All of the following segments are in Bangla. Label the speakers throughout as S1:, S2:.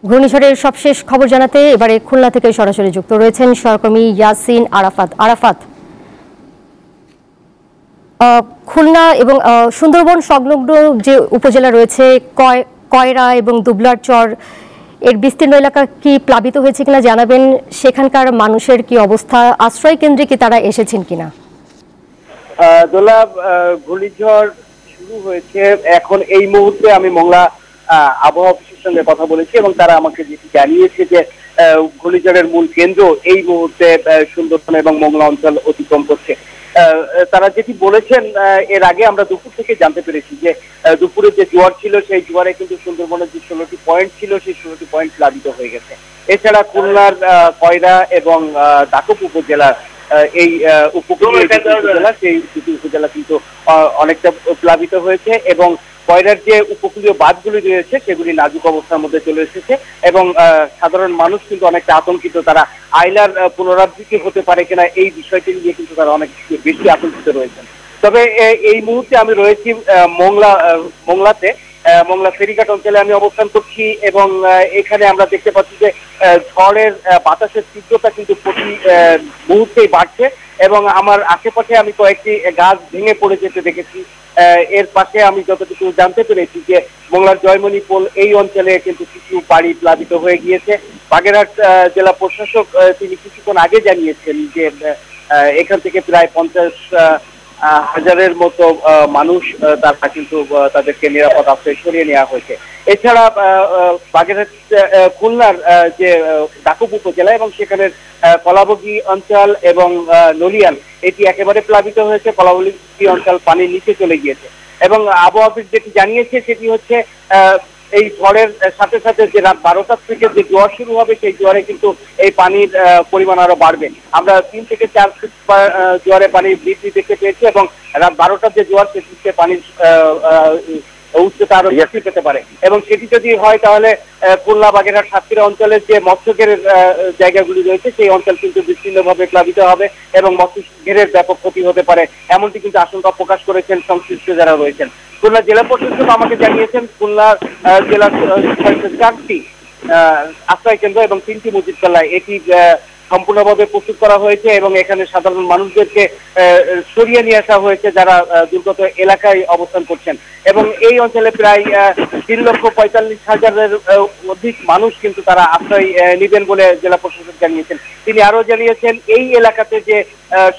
S1: ঘূর্ণিঝড়ের সবশেষ খবর জানাতে এবারে খুলনা থেকে সরাসরি যুক্ত রয়েছেন সহকর্মী ইয়াসিন আরাফাত। খুলনা এবং সুন্দরবন সংলগ্ন যে উপজেলা রয়েছে কয়রা এবং দুবলার চর এর বিস্তীর্ণ এলাকা কি প্লাবিত হয়েছে কিনা জানাবেন। সেখানকার মানুষের কি অবস্থা, আশ্রয় কেন্দ্রে কি তারা এসেছেন কিনা?
S2: দোলা, ঘূর্ণিঝড় শুরু হয়েছে এখন এই মুহূর্তে আমি মংলা আবহাওয়া অফিসের সঙ্গে কথা বলেছি এবং তারা আমাকে যেটি জানিয়েছে যে ঘূর্ণিঝড়ের মূল কেন্দ্র এই মুহূর্তে সুন্দরবন এবং মংলা অঞ্চল অতিক্রম করছে। তারা যেটি বলেছেন, এর আগে আমরা দুপুর থেকে জানতে পেরেছি যে দুপুরে যে জোয়ার ছিল সেই জোয়ারে কিন্তু সুন্দরবনের যে 16টি পয়েন্ট ছিল সেই 16টি পয়েন্ট প্লাবিত হয়ে গেছে। এছাড়া খুলনার কয়রা এবং দাকপ উপজেলার এই উপকূলীয় উপজেলা সেই দুটি উপজেলা কিন্তু অনেকটা প্লাবিত হয়েছে এবং কয়রার যে উপকূলীয় বাঁধগুলি রয়েছে সেগুলি নাজুক অবস্থার মধ্যে চলে এসেছে এবং সাধারণ মানুষ কিন্তু অনেকটা আতঙ্কিত। তারা আইলার পুনরাবৃত্তি হতে পারে কিনা এই বিষয়টি নিয়ে কিন্তু তারা অনেক বেশি আতঙ্কিত রয়েছেন। তবে এই মুহূর্তে আমি রয়েছি মংলাতে, মংলা ফেরিঘাট অঞ্চলে আমি অবস্থান করছি এবং এখানে আমরা দেখতে পাচ্ছি যে ঝড়ের বাতাসের তীব্রতা কিন্তু প্রতি মুহূর্তেই বাড়ছে এবং আমার আশেপাশে আমি কয়েকটি গাছ ভেঙে পড়ে যেতে দেখেছি। এর পাশে আমি যতটুকু জানতে পেরেছি যে মংলার জয়মণি পোল এই অঞ্চলে কিন্তু কিছু বাড়ি প্লাবিত হয়ে গিয়েছে। বাগেরহাট জেলা প্রশাসক তিনি কিছুক্ষণ আগে জানিয়েছেন যে এখান থেকে প্রায় 50,000-এর মতো মানুষ তারা কিন্তু তাদেরকে নিরাপদ আশ্রয় সরিয়ে নেওয়া হয়েছে। এছাড়া বাগেরহাট খুলনার যে দাকপ উপজেলা এবং সেখানের কলাবগী অঞ্চল এবং নলিয়ান এটি একেবারে প্লাবিত হয়েছে। কলাবগী অঞ্চল পানির নিচে চলে গিয়েছে এবং আবহাওয়া অফিস যেটি জানিয়েছে সেটি হচ্ছে এই ঝড়ের সাথে সাথে যে রাত 12টা থেকে যে জোয়ার শুরু হবে সেই জোয়ারে কিন্তু এই পানির পরিমাণ আরো বাড়বে। আমরা 3 থেকে 4 ফুট জোয়ারে পানির বৃদ্ধি দেখতে পেয়েছি এবং রাত 12টার যে জোয়ার সেটিতে পানির উচ্চতা আরো বেশি পেতে পারে এবং সেটি যদি হয় তাহলে খুলনা বাগেরহাট সাতক্ষীরা অঞ্চলের যে মৎস্যঘেরের জায়গাগুলি রয়েছে সেই অঞ্চল কিন্তু বিচ্ছিন্নভাবে প্লাবিত হবে এবং মৎস্যঘেরের ব্যাপক ক্ষতি হতে পারে, এমনটি কিন্তু আশঙ্কা প্রকাশ করেছেন সংশ্লিষ্ট যারা রয়েছেন। খুলনা জেলা প্রশাসক আমাকে জানিয়েছেন খুলনা জেলার 4টি আশ্রয় কেন্দ্র এবং 3টি মসজিদতলা এটি সম্পূর্ণভাবে প্রস্তুত করা হয়েছে এবং এখানে সাধারণ মানুষদেরকে সরিয়ে নিয়ে আসা হয়েছে যারা দুর্গত এলাকায় অবস্থান করছেন এবং এই অঞ্চলে প্রায় 3,45,000-এর অধিক মানুষ কিন্তু তারা আশ্রয় নেবেন বলে জেলা প্রশাসক জানিয়েছেন। তিনি আরো জানিয়েছেন এই এলাকাতে যে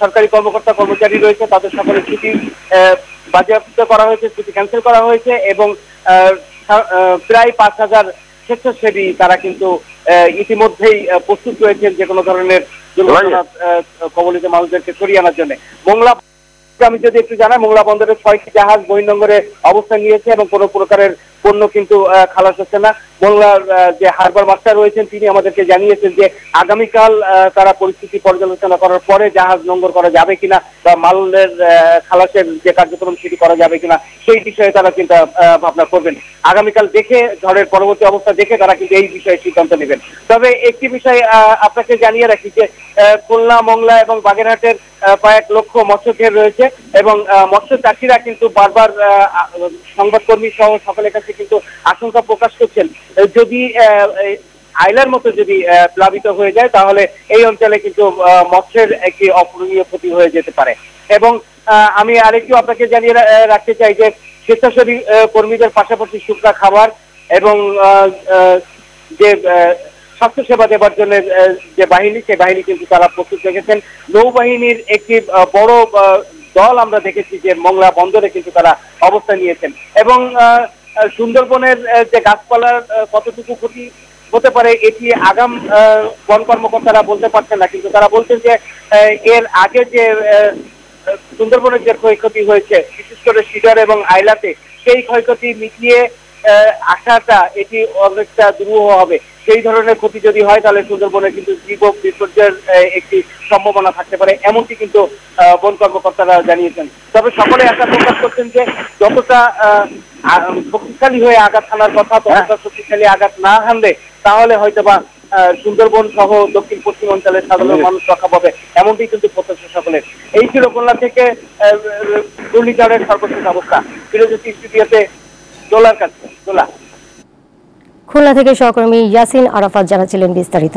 S2: সরকারি কর্মকর্তা কর্মচারী রয়েছে তাদের সকলের ছুটি বাজেয়াপ্ত করা হয়েছে, ছুটি ক্যান্সেল করা হয়েছে এবং প্রায় 5,000 স্বেচ্ছাসেবী তারা কিন্তু ইতিমধ্যেই প্রস্তুত রয়েছেন যে কোনো ধরনের দুর্ঘটনা কবলিত মানুষদেরকে সরিয়ে আনার জন্য। মংলা আমি যদি একটু জানাই, মংলা বন্দরে 6টি জাহাজ বহির্নোঙরে অবস্থান নিয়েছে এবং কোনো প্রকারের পণ্য কিন্তু খালাস হচ্ছে না। মংলার যে হারবার মাস্টার রয়েছেন তিনি আমাদেরকে জানিয়েছেন যে আগামীকাল তারা পরিস্থিতি পর্যালোচনা করার পরে জাহাজ নোঙর করা যাবে কিনা বা মালের খালাসের যে কার্যক্রম সেটি করা যাবে কিনা সেই বিষয়ে তারা চিন্তা ভাবনা করবেন। আগামীকাল দেখে ঝড়ের পরবর্তী অবস্থা দেখে তারা কিন্তু এই বিষয়ে সিদ্ধান্ত নেবেন। তবে একটি বিষয় আপনাকে জানিয়ে রাখি যে খুলনা, মংলা এবং বাগেরহাটের কয়েক লক্ষ মৎস্যঘের রয়েছে এবং মৎস্য চাষিরা কিন্তু বারবার সংবাদকর্মী সহ সকলের কাছে কিন্তু আশঙ্কা প্রকাশ করছেন যদি আইলার মতো যদি প্লাবিত হয়ে যায় তাহলে এই অঞ্চলে কিন্তু মৎস্যের একটি অপূরণীয় ক্ষতি হয়ে যেতে পারে। এবং আমি আরেকটু আপনাকে জানিয়ে রাখতে চাই যে স্বেচ্ছাসেবী কর্মীদের পাশাপাশি শুকনা খাবার এবং যে স্বাস্থ্যসেবা দেওয়ার জন্য যে বাহিনী সেই বাহিনী কিন্তু তারা প্রস্তুত রেখেছেন। নৌবাহিনীর একটি বড় দল আমরা দেখেছি যে মংলা বন্দরে কিন্তু তারা অবস্থান নিয়েছেন এবং সুন্দরবনের যে গাছপালার কতটুকু ক্ষতি হতে পারে এটি আগাম বন কর্মকর্তারা বলতে পারছেন না, কিন্তু তারা বলছেন যে এর আগে যে সুন্দরবনের যে ক্ষয়ক্ষতি হয়েছে বিশেষ করে সিডার এবং আইলাতে সেই ক্ষয়ক্ষতি মিটিয়ে আসাটা এটি অনেকটা দুরূহ হবে। সেই ধরনের ক্ষতি যদি হয় তাহলে সুন্দরবনে কিন্তু জীব বিপর্যয়ের একটি সম্ভাবনা থাকতে পারে, এমনটি কিন্তু বন কর্মকর্তারা জানিয়েছেন। তবে সকলে আশা প্রকাশ করছেন যে যতটা শক্তিশালী হয়ে আঘাত হানার কথা ততটা শক্তিশালী আঘাত না হানলে তাহলে হয়তোবা সুন্দরবন সহ দক্ষিণ পশ্চিম অঞ্চলের সাধারণ মানুষ রক্ষা পাবে, এমনটি কিন্তু প্রত্যাশা সকলের। এই ছিল খুলনা থেকে ঘূর্ণিঝড়ের সর্বশেষ অবস্থা। ফিরোজী স্টুডিওতে দোলার কাছে। দোলা।
S1: খুলনা থেকে সহকর্মী ইয়াসিন আরাফাত জানাচ্ছিলেন বিস্তারিত।